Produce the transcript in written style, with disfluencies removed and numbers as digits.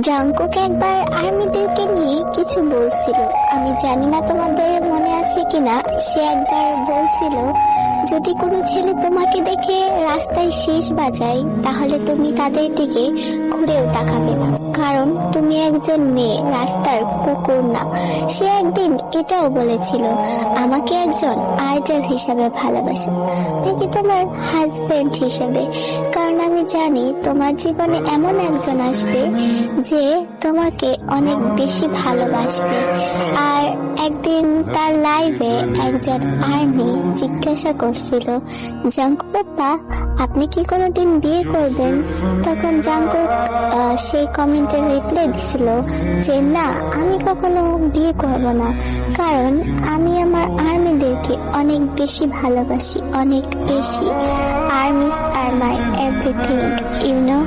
Jungkook একবার আর্মিদেরকে নিয়ে কিছু বলছিল, আমি জানি না তোমাদের মনে আছে কিনা। সে একবার বলছিল, যদি কোনো ছেলে তোমাকে দেখে রাস্তায় শেষ বাজায় তাহলে তুমি তাদের দিকে ঘুরেও তাকাবে না, কারণ তুমি একজন মেয়ে, রাস্তার কুকুর না। সে একদিন এটাও বলেছিল, আমাকে একজন আইডল হিসাবে ভালোবাসো, নাকি তোমার হাজবেন্ড হিসেবে, কারণ আমি জানি তোমার জীবনে এমন একজন আসবে যে তোমাকে অনেক বেশি ভালোবাসবে। আর একদিন তার লাইভে একজন আর্মি জিজ্ঞাসা করছিল, জাংকুক বাপ্পা আপনি কি কোনোদিন বিয়ে করবেন? তখন জাংকুক সেই কমেন্টের রিপ্লাই দিছিল যে না, আমি কখনো বিয়ে করব না, কারণ আমি আমার আর্মিদেরকে অনেক বেশি ভালোবাসি, অনেক বেশি। Armies are my everything, you no.